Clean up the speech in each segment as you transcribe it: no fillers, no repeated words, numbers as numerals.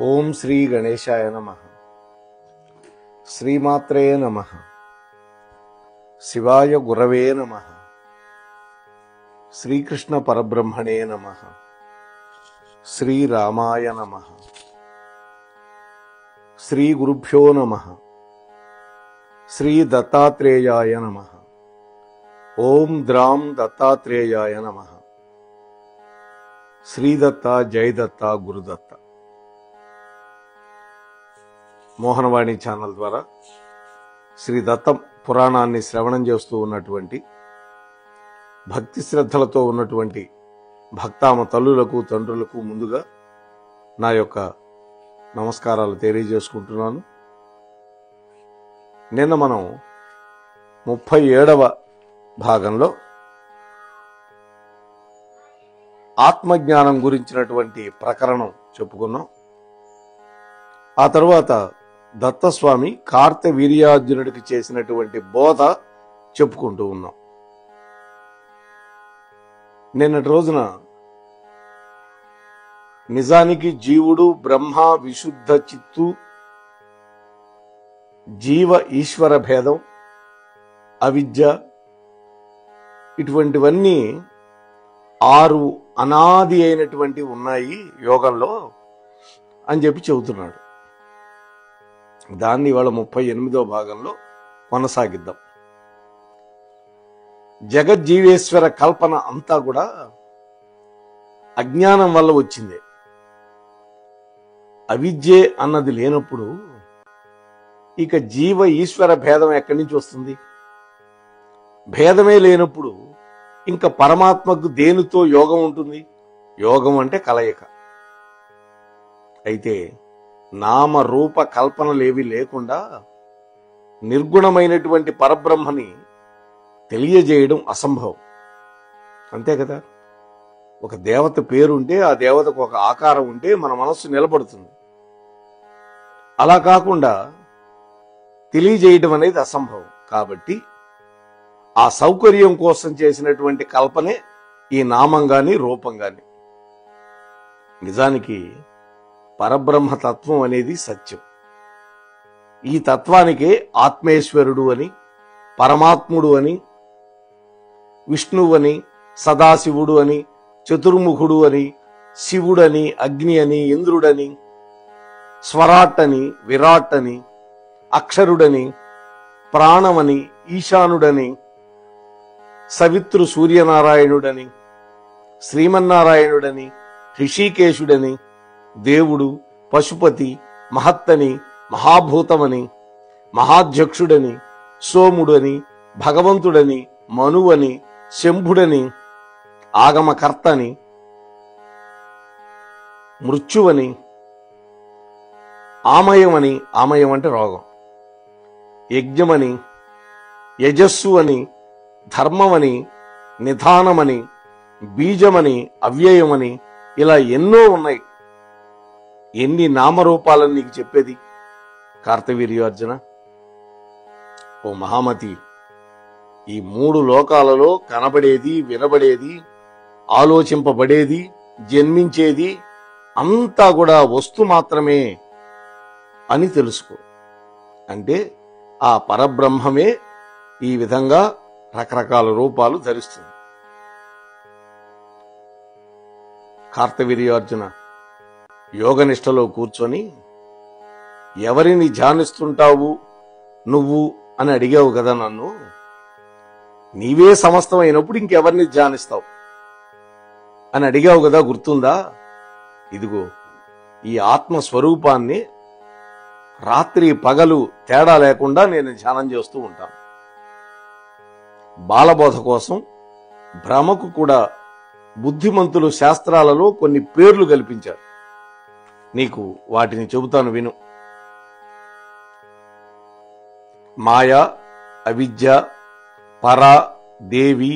ఓం శ్రీ గణేశాయ నమః. శ్రీమాత్రే నమః. శివాయ గురవే నమః. శ్రీకృష్ణ పరబ్రహ్మణే నమః. శ్రీరామాయ నమః. శ్రీ గురుభ్యో నమః. శ్రీ దత్తాత్రేయాయ నమః. ఓం ద్రాం దత్తాత్రేయాయ నమః. శ్రీదత్త జయదత్త గురుదత్త. మోహనవాణి ఛానల్ ద్వారా శ్రీ దత్త పురాణాన్ని శ్రవణం చేస్తూ ఉన్నటువంటి భక్తి శ్రద్ధలతో ఉన్నటువంటి భక్తామ తల్లులకు తండ్రులకు ముందుగా నా యొక్క నమస్కారాలు తెలియజేసుకుంటున్నాను. నిన్న మనం 37వ భాగంలో ఆత్మజ్ఞానం గురించినటువంటి ప్రకరణం చెప్పుకున్నాం. ఆ తరువాత దత్తస్వామి కార్తవీర్యార్జునుడికి చేసినటువంటి బోధ చెప్పుకుంటూ ఉన్నాం. నిన్నటి రోజున నిజానికి జీవుడు బ్రహ్మ విశుద్ధ చిత్తు, జీవ ఈశ్వర భేదం, అవిద్య, ఇటువంటివన్నీ 6 అనాది అయినటువంటి ఉన్నాయి యోగంలో అని చెప్పి చెబుతున్నాడు. దాన్ని ఇవాళ 38వ భాగంలో కొనసాగిద్దాం. జగజ్జీవేశ్వర కల్పన అంతా కూడా అజ్ఞానం వల్ల వచ్చింది. అవిద్యే అన్నది లేనప్పుడు ఇక జీవ ఈశ్వర భేదం ఎక్కడి నుంచి వస్తుంది? భేదమే లేనప్పుడు ఇంకా పరమాత్మకు దేనితో యోగం ఉంటుంది? యోగం అంటే కలయిక. అయితే నామ రూప కల్పనలేవి లేకుండా నిర్గుణమైనటువంటి పరబ్రహ్మని తెలియజేయడం అసంభవం. అంతే కదా. ఒక దేవత పేరుంటే ఆ దేవతకు ఒక ఆకారం ఉంటే మన మనస్సు నిలబడుతుంది. అలా కాకుండా తెలియజేయడం అనేది అసంభవం. కాబట్టి ఆ సౌకర్యం కోసం చేసినటువంటి కల్పనే ఈ నామం గాని రూపం గాని. నిజానికి పరబ్రహ్మ తత్వం అనేది సత్యం. ఈ తత్వానికే ఆత్మేశ్వరుడు అని, పరమాత్ముడు అని, విష్ణువు అని, సదాశివుడు అని, చతుర్ముఖుడు అని, శివుడని, అగ్ని అని, ఇంద్రుడని, స్వరాట్ అని, విరాట్ అని, అక్షరుడని, ప్రాణమని, ఈశానుడని, సవితృ సూర్యనారాయణుడని, శ్రీమన్నారాయణుడని, ఋషికేశుడని, దేవుడు, పశుపతి, మహత్తని, మహాభూతమని, మహాధ్యక్షుడని, సోముడని, భగవంతుడని, మనువని, శంభుడని, ఆగమకర్తని, మృత్యువని, ఆమయమని, ఆమయం అంటే రోగం, యజ్ఞమని, యజస్సు అని, ధర్మమని, నిధానమని, బీజమని, అవ్యయమని, ఇలా ఎన్నో ఉన్నాయి. ఎన్ని నామరూపాలని నీకు చెప్పేది కార్తవీర్యార్జున? ఓ మహామతి, ఈ 3 లోకాలలో కనబడేది, వినబడేది, ఆలోచింపబడేది, జన్మించేది అంతా కూడా వస్తు మాత్రమే అని తెలుసుకో. అంటే ఆ పరబ్రహ్మమే ఈ విధంగా రకరకాల రూపాలు ధరిస్తుంది. కార్తవీర్యార్జున, యోగనిష్టలో కూర్చొని ఎవరిని ధ్యానిస్తుంటావు నువ్వు అని అడిగావు కదా నన్ను. నీవే సమస్తం అయినప్పుడు ఇంకెవరిని ధ్యానిస్తావు అని అడిగావు కదా, గుర్తుందా? ఇదిగో ఈ ఆత్మస్వరూపాన్ని రాత్రి పగలు తేడా లేకుండా నేను ధ్యానం చేస్తూ ఉంటాను. బాలబోధ కోసం భ్రమకు కూడా బుద్ధిమంతులు శాస్త్రాలలో కొన్ని పేర్లు కల్పించారు. నీకు వాటిని చెబుతాను విను. మాయ, అవిద్య, పర, దేవి,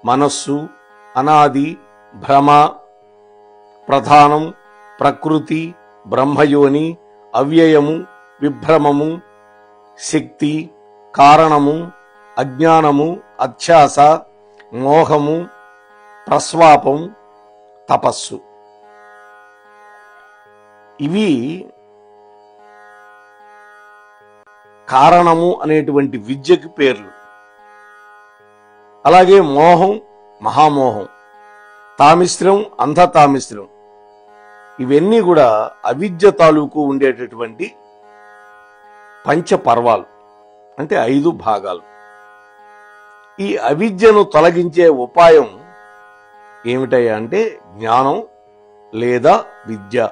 మనస్సు, అనాది, భ్రమ, ప్రధానం, ప్రకృతి, బ్రహ్మయోని, అవ్యయము, విభ్రమము, శక్తి, కారణము, అజ్ఞానము, అధ్యాస, మోహము, ప్రస్వాపం, తపస్సు. ఇవి కారణము అనేటువంటి విద్యకి పేర్లు. అలాగే మోహం, మహామోహం, తామిశ్రం, అంధతామిశ్రం, ఇవన్నీ కూడా అవిద్య తాలూకు ఉండేటటువంటి పంచపర్వాలు, అంటే 5 భాగాలు. ఈ అవిద్యను తొలగించే ఉపాయం ఏమిటయ్యా అంటే జ్ఞానం లేదా విద్య.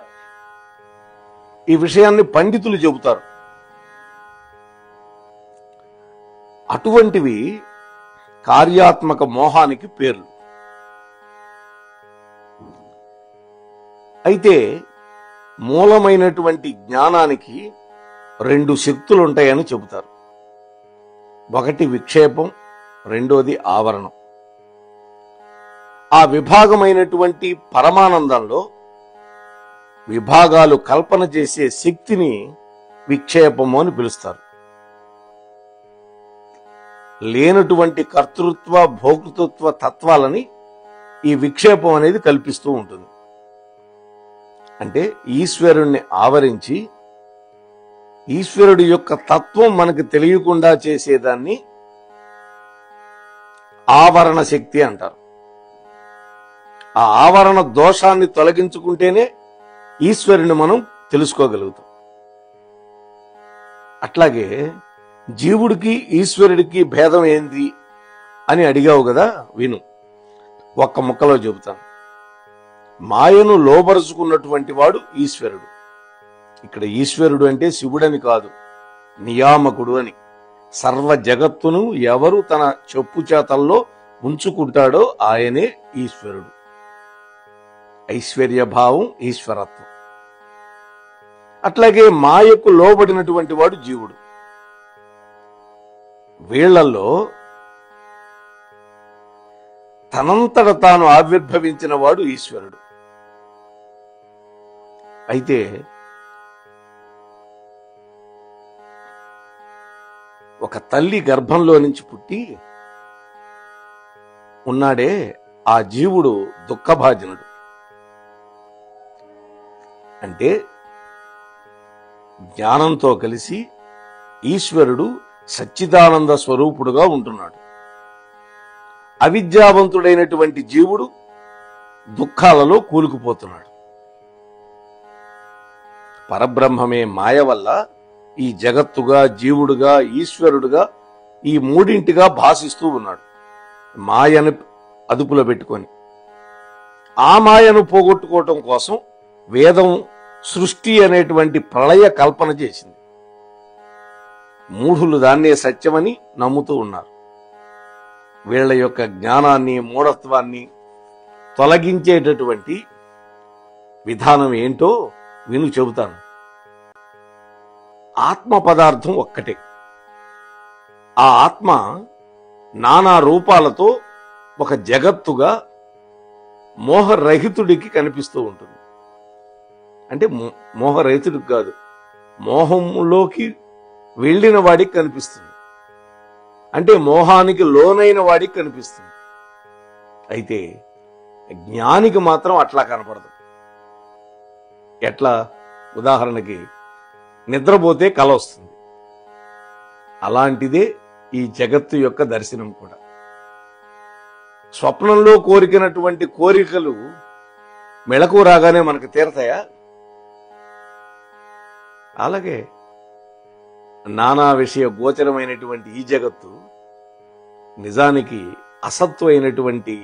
ఈ విషయాన్ని పండితులు చెబుతారు. అటువంటివి కార్యాత్మక మోహానికి పేర్లు. అయితే మూలమైనటువంటి జ్ఞానానికి 2 శక్తులు ఉంటాయని చెబుతారు. ఒకటి విక్షేపం, రెండోది ఆవరణం. ఆ విభాగమైనటువంటి పరమానందంలో విభాగాలు కల్పన చేసే శక్తిని విక్షేపము అని పిలుస్తారు. లేనటువంటి కర్తృత్వ భోక్తృత్వ తత్వాలని ఈ విక్షేపం అనేది కల్పిస్తూ ఉంటుంది. అంటే ఈశ్వరుణ్ణి ఆవరించి ఈశ్వరుడి యొక్క తత్వం మనకు తెలియకుండా చేసేదాన్ని ఆవరణ శక్తి అంటారు. ఆ ఆవరణ దోషాన్ని తొలగించుకుంటేనే ఈశ్వరుని మనం తెలుసుకోగలుగుతాం. అట్లాగే జీవుడికి ఈశ్వరుడికి భేదం ఏంది అని అడిగావు కదా, విను. ఒక్క ముక్కలో చెబుతాను. మాయను లోబరుచుకున్నటువంటి వాడు ఈశ్వరుడు. ఇక్కడ ఈశ్వరుడు అంటే శివుడని కాదు, నియామకుడు అని. సర్వ జగత్తును ఎవరు తన చెప్పు చేతల్లో ఉంచుకుంటాడో ఆయనే ఈశ్వరుడు. ఐశ్వర్య భావం, ఈశ్వరత్వం. అట్లాగే మాయకు లోబడినటువంటి వాడు జీవుడు. వీళ్లలో తనంతట తాను ఆవిర్భవించిన వాడు ఈశ్వరుడు. అయితే ఒక తల్లి గర్భంలో నుంచి పుట్టి ఉన్నాడే ఆ జీవుడు దుఃఖభాజనుడు. అంటే జ్ఞానంతో కలిసి ఈశ్వరుడు సచ్చిదానంద స్వరూపుడుగా ఉంటున్నాడు. అవిద్యావంతుడైనటువంటి జీవుడు దుఃఖాలలో కూలుకుపోతున్నాడు. పరబ్రహ్మమే మాయ వల్ల ఈ జగత్తుగా, జీవుడుగా, ఈశ్వరుడుగా ఈ మూడింటిగా భాషిస్తూ ఉన్నాడు. మాయను అదుపులో పెట్టుకొని ఆ మాయను పోగొట్టుకోవటం కోసం వేదం సృష్టి అనేటువంటి ప్రళయ కల్పన చేసింది. మూఢులు దాన్నే సత్యమని నమ్ముతూ ఉన్నారు. వీళ్ల యొక్క జ్ఞానాన్ని, మూఢత్వాన్ని తొలగించేటటువంటి విధానం ఏంటో విను చెబుతాను. ఆత్మ పదార్థం ఒక్కటే. ఆ ఆత్మ నానా రూపాలతో ఒక జగత్తుగా మోహరహితుడికి కనిపిస్తూ ఉంటుంది. అంటే మోహరహితుడికి కాదు, మోహంలోకి వెళ్ళిన వాడికి కనిపిస్తుంది. అంటే మోహానికి లోనైన వాడికి కనిపిస్తుంది. అయితే జ్ఞానికి మాత్రం అట్లా కనపడదు. ఎట్లా? ఉదాహరణకి నిద్రపోతే కల వస్తుంది. అలాంటిదే ఈ జగత్తు యొక్క దర్శనం కూడా. స్వప్నంలో కోరికినటువంటి కోరికలు మెళకు రాగానే మనకు తీరతాయా? అలాగే నానా విషయ గోచరమైనటువంటి ఈ జగత్తు నిజానికి అసత్తు అయినటువంటి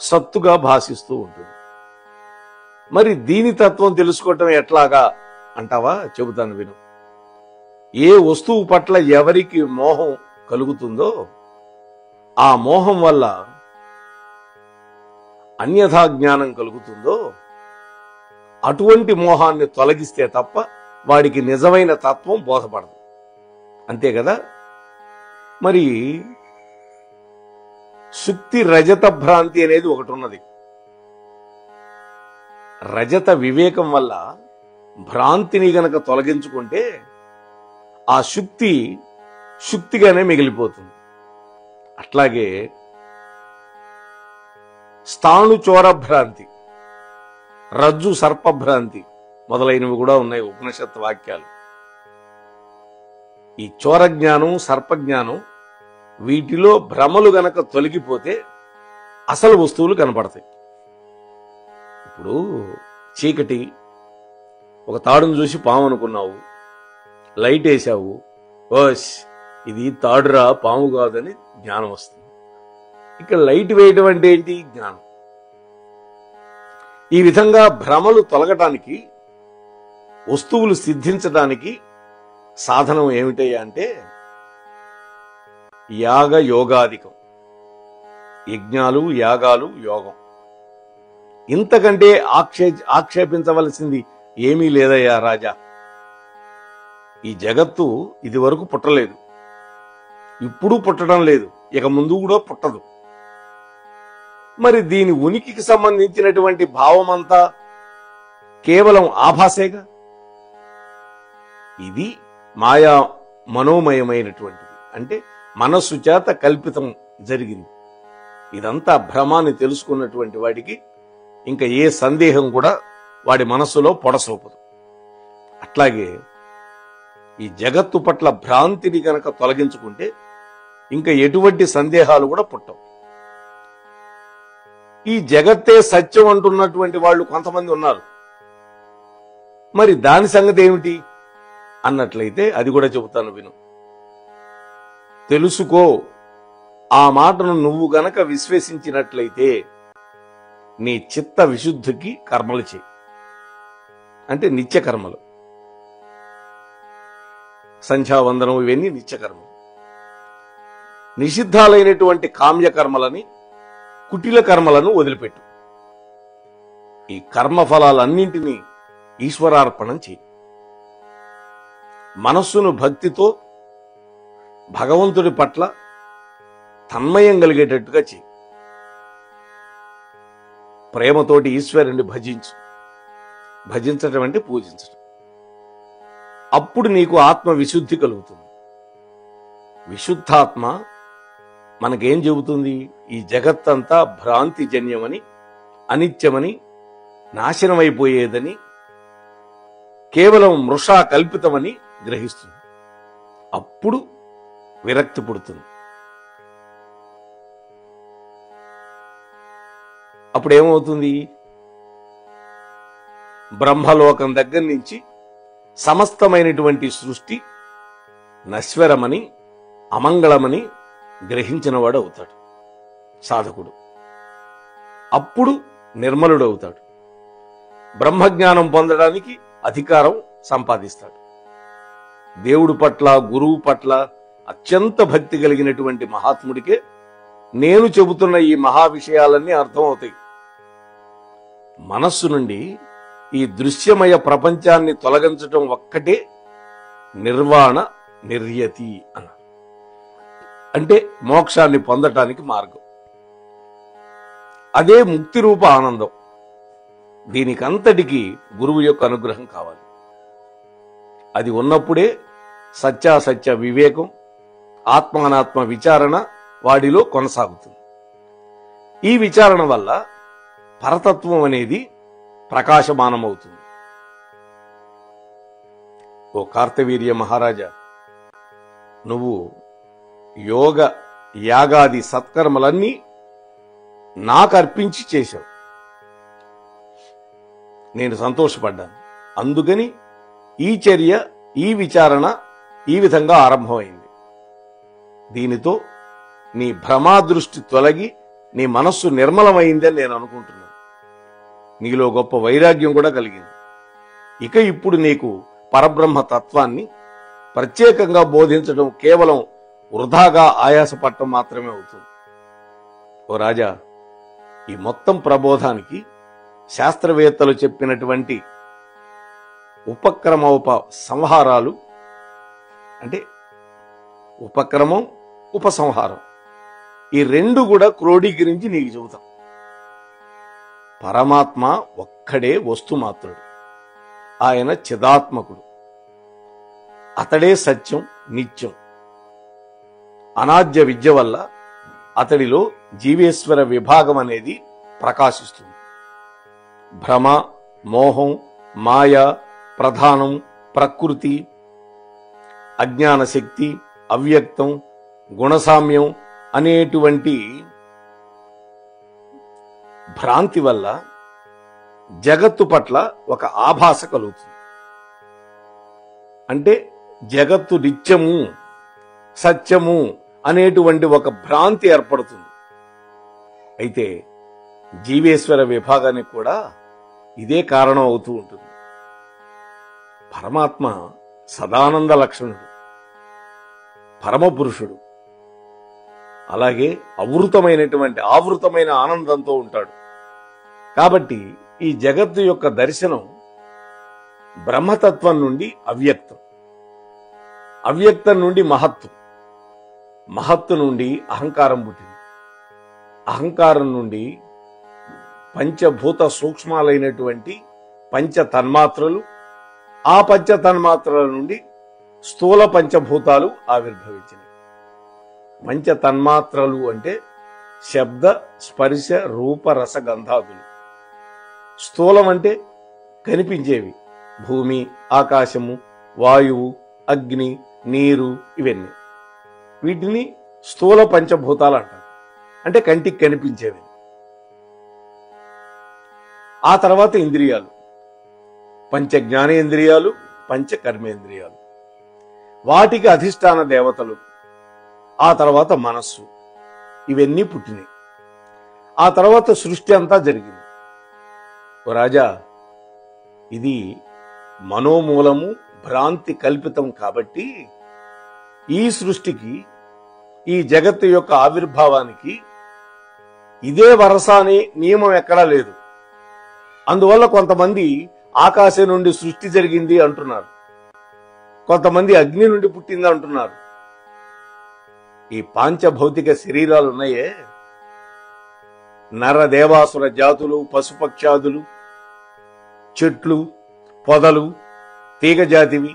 సత్తుగా భాషిస్తూ ఉంటుంది. మరి దీని తత్వం తెలుసుకోవటం ఎట్లాగా అంటావా? చెబుతాను విను. ఏ వస్తువు పట్ల ఎవరికి మోహం కలుగుతుందో ఆ మోహం వల్ల అన్యథా జ్ఞానం కలుగుతుందో అటువంటి మోహాన్ని తొలగిస్తే తప్ప వాడికి నిజమైన తత్వం బోధపడదు. అంతే కదా? మరి శుక్తి రజత భ్రాంతి అనేది ఒకటి ఉన్నది. రజత వివేకం వల్ల భ్రాంతిని గనక తొలగించుకుంటే ఆ శుక్తి శుక్తిగానే మిగిలిపోతుంది. అట్లాగే స్థాణు చోర భ్రాంతి, రజ్జు సర్పభ్రాంతి, మొదలైనవి కూడా ఉన్నాయి ఉపనిషత్ వాక్యాలు. ఈ చోరజ్ఞానం, సర్పజ్ఞానం, వీటిలో భ్రమలు గనక తొలగిపోతే అసలు వస్తువులు కనపడతాయి. ఇప్పుడు చీకటి, ఒక తాడును చూసి పాము అనుకున్నావు, లైట్ వేసావు, ఓస్ ఇది తాడురా పాము కాదని జ్ఞానం వస్తుంది. ఇక్కడ లైట్ వేయడం అంటే ఏంటి? జ్ఞానం. ఈ విధంగా భ్రమలు తొలగటానికి, వస్తువులు సిద్ధించడానికి సాధనం ఏమిటయ్యా అంటే యాగ యోగాధికం. యజ్ఞాలు, యాగాలు, యోగం. ఇంతకంటే ఆక్షేపించవలసింది ఏమీ లేదయ్యా రాజా. ఈ జగత్తు ఇది వరకు పుట్టలేదు, ఇప్పుడు పుట్టడం లేదు, ఇక ముందు కూడా పుట్టదు. మరి దీని ఉనికికి సంబంధించినటువంటి భావమంతా కేవలం ఆభాసేగా. ఇది మాయా మనోమయమైనటువంటిది, అంటే మనస్సు చేత కల్పితం జరిగింది. ఇదంతా భ్రమాన్ని తెలుసుకున్నటువంటి వాడికి ఇంకా ఏ సందేహం కూడా వాడి మనస్సులో పొడసోపదు. అట్లాగే ఈ జగత్తు పట్ల భ్రాంతిని గనక తొలగించుకుంటే ఇంకా ఎటువంటి సందేహాలు కూడా పుట్టవు. ఈ జగత్తే సత్యం అంటున్నటువంటి వాళ్ళు కొంతమంది ఉన్నారు. మరి దాని సంగతి ఏమిటి అన్నట్లయితే అది కూడా చెబుతాను విను. తెలుసుకో, ఆ మాటను నువ్వు గనక విశ్వసించినట్లయితే నీ చిత్త విశుద్ధికి కర్మలు చేయి. అంటే నిత్యకర్మలు, సంధ్యావందనం, ఇవన్నీ నిత్యకర్మలు. నిషిద్ధాలైనటువంటి కామ్యకర్మలని, కుటిల కర్మలను వదిలిపెట్టు. ఈ కర్మఫలాలన్నింటినీ ఈశ్వరార్పణం చేయి. మనస్సును భక్తితో భగవంతుడి పట్ల తన్మయం కలిగేటట్టుగా చేయి. ప్రేమతోటి ఈశ్వరుని భజించు. భజించటం అంటే పూజించటం. అప్పుడు నీకు ఆత్మ విశుద్ధి కలుగుతుంది. విశుద్ధాత్మ మనకేం చెబుతుంది? ఈ జగత్తంతా భ్రాంతిజన్యమని, అనిత్యమని, నాశనమైపోయేదని, కేవలం మృషా కల్పితమని గ్రహిస్తుంది. అప్పుడు విరక్తి పుడుతుంది. అప్పుడేమవుతుంది? బ్రహ్మలోకం దగ్గర నుంచి సమస్తమైనటువంటి సృష్టి నశ్వరమని, అమంగళమని గ్రహించినవాడు అవుతాడు సాధకుడు. అప్పుడు నిర్మలుడు అవుతాడు. బ్రహ్మజ్ఞానం పొందడానికి అధికారం సంపాదిస్తాడు. దేవుడి పట్ల, గురువు పట్ల అత్యంత భక్తి కలిగినటువంటి మహాత్ముడికే నేను చెబుతున్న ఈ మహా విషయాలన్నీ అర్థమవుతాయి. మనస్సు నుండి ఈ దృశ్యమయ ప్రపంచాన్ని తొలగించటం ఒక్కటే నిర్వాణ నిర్యతి అన్నారు. అంటే మోక్షాన్ని పొందటానికి మార్గం. అదే ముక్తి రూప ఆనందం. దీనికంతటికి గురువు యొక్క అనుగ్రహం కావాలి. అది ఉన్నప్పుడే సత్యాసత్య వివేకం, ఆత్మానాత్మ విచారణ వాడిలో కొనసాగుతుంది. ఈ విచారణ వల్ల పరతత్వం అనేది ప్రకాశమానమవుతుంది. ఓ కార్తవీర్య మహారాజా, నువ్వు యోగ యాగాది సత్కర్మలన్నీ నాకు అర్పించి చేశావు. నేను సంతోషపడ్డాను. అందుకని ఈ చర్య, ఈ విచారణ ఈ విధంగా ఆరంభమైంది. దీనితో నీ భ్రమాదృష్టి తొలగి నీ మనస్సు నిర్మలమైందని నేను అనుకుంటున్నాను. నీలో గొప్ప వైరాగ్యం కూడా కలిగింది. ఇక ఇప్పుడు నీకు పరబ్రహ్మ తత్వాన్ని ప్రత్యేకంగా బోధించడం కేవలం వృధాగా ఆయాసపడటం మాత్రమే అవుతుంది. ఓ రాజా, ఈ మొత్తం ప్రబోధానికి శాస్త్రవేత్తలు చెప్పినటువంటి ఉపక్రమోప సంహారాలు, అంటే ఉపక్రమం, ఉపసంహారం, ఈ రెండు కూడా క్రోడీకరించి నీకు చెబుతాం. పరమాత్మ ఒక్కడే వస్తుమాత్రుడు. ఆయన చిదాత్మకుడు. అతడే సత్యం, నిత్యం. అనాద్య విద్య వల్ల అతడిలో జీవేశ్వర విభాగం అనేది ప్రకాశిస్తుంది. భ్రమ, మోహం, మాయ, ప్రధానం, ప్రకృతి, అజ్ఞాన శక్తి, అవ్యక్తం, గుణసామ్యం అనేటువంటి భ్రాంతి వల్ల జగత్తు పట్ల ఒక ఆభాస కలుగుతుంది. అంటే జగత్తు నిత్యము, సత్యము అనేటువంటి ఒక భ్రాంతి ఏర్పడుతుంది. అయితే జీవేశ్వర విభాగానికి కూడా ఇదే కారణం అవుతూ ఉంటుంది. పరమాత్మ సదానంద లక్షణుడు, పరమపురుషుడు. అలాగే ఆవృతమైన ఆనందంతో ఉంటాడు. కాబట్టి ఈ జగత్తు యొక్క దర్శనం బ్రహ్మతత్వం నుండి అవ్యక్తం, అవ్యక్తం నుండి మహత్తు, మహత్తు నుండి అహంకారం పుట్టింది, అహంకారం నుండి పంచభూత సూక్ష్మాలైనటువంటి పంచ తన్మాత్రలు, ఆ పంచ తన్మాత్రల నుండి స్థూల పంచభూతాలు ఆవిర్భవించినాయి. పంచ తన్మాత్రలు అంటే శబ్ద, స్పర్శ, రూప, రస, గంధాదులు. స్థూలం అంటే కనిపించేవి, భూమి, ఆకాశము, వాయువు, అగ్ని, నీరు, ఇవన్నీ. వీటిని స్థూల పంచభూతాలు అంటారు, అంటే కంటికి కనిపించేవి. ఆ తర్వాత ఇంద్రియాలు, పంచ జ్ఞానేంద్రియాలు, పంచ కర్మేంద్రియాలు, వాటికి అధిష్టాన దేవతలు. ఆ తర్వాత మనస్సు. ఇవన్నీ పుట్టినాయి. ఆ తర్వాత సృష్టి అంతా జరిగింది. ఓ రాజా, ఇది మనోమూలము, భ్రాంతి కల్పితం. కాబట్టి ఈ సృష్టికి, ఈ జగత్తు యొక్క ఆవిర్భావానికి ఇదే వరస అనే నియమం ఎక్కడా లేదు. అందువల్ల కొంతమంది ఆకాశం నుండి సృష్టి జరిగింది అంటున్నారు, కొంతమంది అగ్ని నుండి పుట్టింది అంటున్నారు. ఈ పాంచభౌతిక శరీరాలు ఉన్నాయే, నర, దేవాసుర జాతులు, పశుపక్షాదులు, చెట్లు, పొదలు, తీగ జాతివి,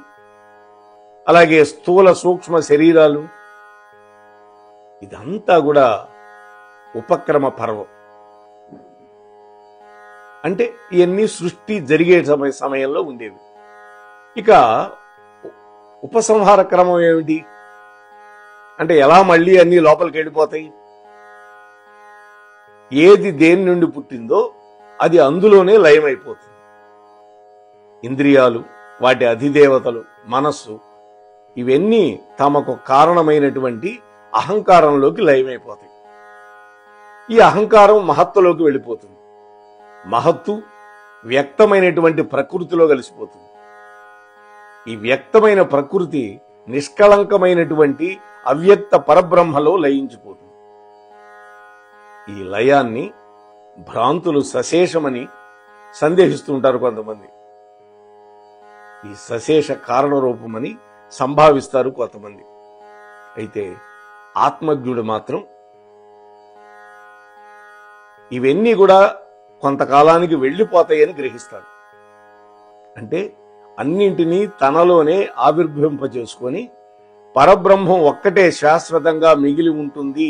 అలాగే స్థూల సూక్ష్మ శరీరాలు, ఇదంతా కూడా ఉపక్రమ పర్వం. అంటే ఇవన్నీ సృష్టి జరిగే సమయంలో ఉండేవి. ఇక ఉపసంహార క్రమం ఏమిటి అంటే, ఎలా మళ్ళీ అన్ని లోపలికి వెళ్ళిపోతాయి? ఏది దేని నుండి పుట్టిందో అది అందులోనే లయమైపోతుంది. ఇంద్రియాలు, వాటి అధిదేవతలు, మనస్సు, ఇవన్నీ తమకు కారణమైనటువంటి అహంకారంలోకి లయమైపోతాయి. ఈ అహంకారం మహత్తులోకి వెళ్ళిపోతుంది. మహత్తు వ్యక్తమైనటువంటి ప్రకృతిలో కలిసిపోతుంది. ఈ వ్యక్తమైన ప్రకృతి నిష్కళంకమైనటువంటి అవ్యక్త పరబ్రహ్మలో లయించిపోతుంది. ఈ లయాన్ని భ్రాంతులు సశేషమని సందేహిస్తూ ఉంటారు కొంతమంది. ఈ సశేష కారణరూపమని సంభావిస్తారు కొంతమంది. అయితే ఆత్మజ్ఞుడు మాత్రం ఇవన్నీ కూడా కొంతకాలానికి వెళ్ళిపోతాయని గ్రహిస్తాడు. అంటే అన్నింటినీ తనలోనే ఆవిర్భవింపజేసుకొని పరబ్రహ్మం ఒక్కటే శాశ్వతంగా మిగిలి ఉంటుంది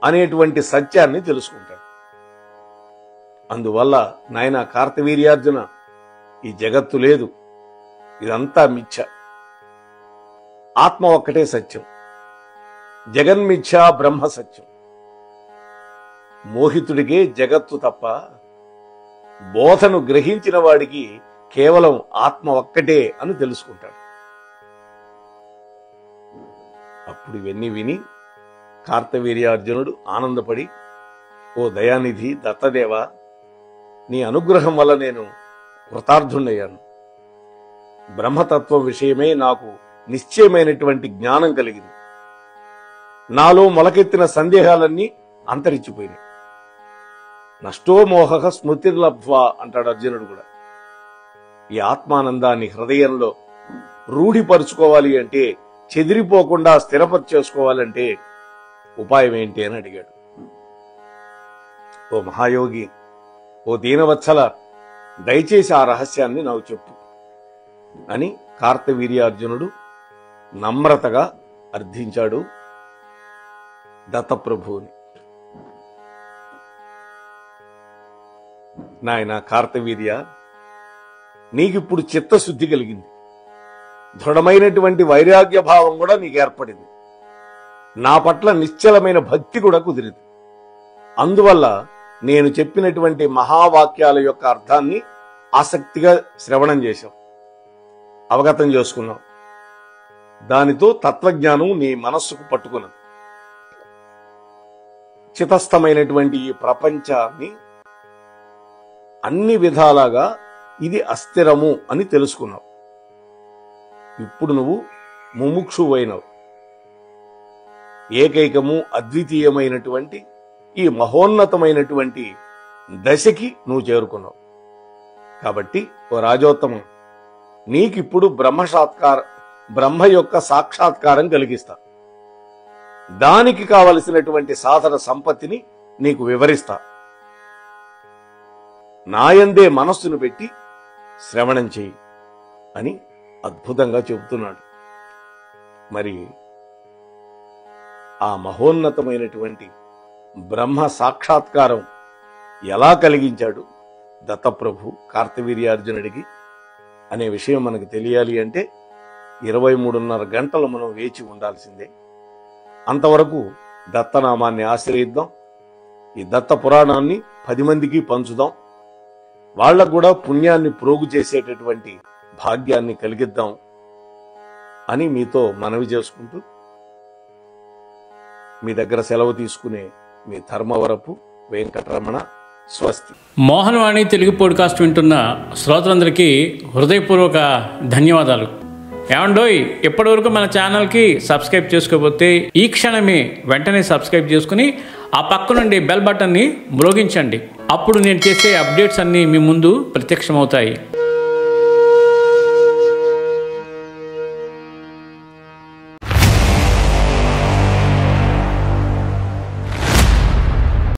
అనేటువంటి సత్యాన్ని తెలుసుకుంటాడు. అందువల్ల నాయన కార్తవీర్యార్జున, ఈ జగత్తు లేదు, ఇదంతా మిథ్య, ఆత్మ ఒక్కటే సత్యం, జగన్మిథ్యా బ్రహ్మ సత్యం. మోహితుడికే జగత్తు తప్ప బోధను గ్రహించిన వాడికి కేవలం ఆత్మ ఒక్కటే అని తెలుసుకుంటాడు. అప్పుడు ఇవన్నీ విని కార్తవీర్యార్జునుడు ఆనందపడి, ఓ దయానిధి దత్తదేవ, నీ అనుగ్రహం వల్ల నేను కృతార్థుడయ్యాను. బ్రహ్మతత్వం విషయమే నాకు నిశ్చయమైనటువంటి జ్ఞానం కలిగింది. నాలో మొలకెత్తిన సందేహాలన్నీ అంతరించిపోయినాయి. నష్టోమోహ స్మృతిర్లబ్ధ్వా అంటాడు అర్జునుడు కూడా. ఈ ఆత్మానందాన్ని హృదయంలో రూఢిపరుచుకోవాలి అంటే, చెదిరిపోకుండా స్థిరపరచేసుకోవాలంటే ఉపాయం ఏంటి అని అడిగాడు. ఓ మహాయోగి, ఓ దీనవత్సల, దయచేసి ఆ రహస్యాన్ని నాకు చెప్పు అని కార్తవీర్యార్జునుడు నమ్రతగా అర్థించాడు దత్తప్రభువుని. నాయన కార్తవీర్య, నీకిప్పుడు చిత్తశుద్ధి కలిగింది, దృఢమైనటువంటి వైరాగ్య భావం కూడా నీకు ఏర్పడింది, నా పట్ల నిశ్చలమైన భక్తి కూడా కుదిరింది. అందువల్ల నేను చెప్పినటువంటి మహావాక్యాల యొక్క అర్థాన్ని ఆసక్తిగా శ్రవణం చేశావు, అవగతం చేసుకున్నావు. దానితో తత్వజ్ఞానం నీ మనస్సుకు పట్టుకున్నది. చితస్థమైనటువంటి ఈ ప్రపంచాన్ని అన్ని విధాలుగా ఇది అస్థిరము అని తెలుసుకున్నావు. ఇప్పుడు నువ్వు ముముక్షువైనవు. ఏకైకము అద్వితీయమైనటువంటి ఈ మహోన్నతమైనటువంటి దశకి నువ్వు చేరుకున్నావు. కాబట్టి ఓ రాజోత్తమం, నీకిప్పుడు బ్రహ్మ యొక్క సాక్షాత్కారం కలిగిస్తా. దానికి కావలసినటువంటి సాధన సంపత్తిని నీకు వివరిస్తా. నాయందే మనస్సును పెట్టి శ్రవణం చెయ్యి అని అద్భుతంగా చెబుతున్నాడు. మరి ఆ మహోన్నతమైనటువంటి బ్రహ్మ సాక్షాత్కారం ఎలా కలిగించాడు దత్తప్రభు కార్తవీర్యార్జునుడికి అనే విషయం మనకు తెలియాలి అంటే 23.5 గంటలు మనం వేచి ఉండాల్సిందే. అంతవరకు దత్తనామాన్ని ఆశ్రయిద్దాం. ఈ దత్త పురాణాన్ని 10 మందికి పంచుదాం. వాళ్లకు కూడా పుణ్యాన్ని ప్రోగు చేసేటటువంటి భాగ్యాన్ని కలిగిద్దాం అని మీతో మనవి చేసుకుంటూ మీ దగ్గర సెలవు తీసుకునే మీ ధర్మవరపు వెంకటరమణ. స్వస్తి. మోహనవాణి తెలుగు పాడ్కాస్ట్ వింటున్న శ్రోతలందరికీ హృదయపూర్వక ధన్యవాదాలు. ఏమండోయ్, ఇప్పటివరకు మన ఛానల్కి సబ్స్క్రైబ్ చేసుకోకపోతే ఈ క్షణమే వెంటనే సబ్స్క్రైబ్ చేసుకుని ఆ పక్క నుండి బెల్ బటన్ని మ్రోగించండి. అప్పుడు నేను చేసే అప్డేట్స్ అన్నీ మీ ముందు ప్రత్యక్షమవుతాయి.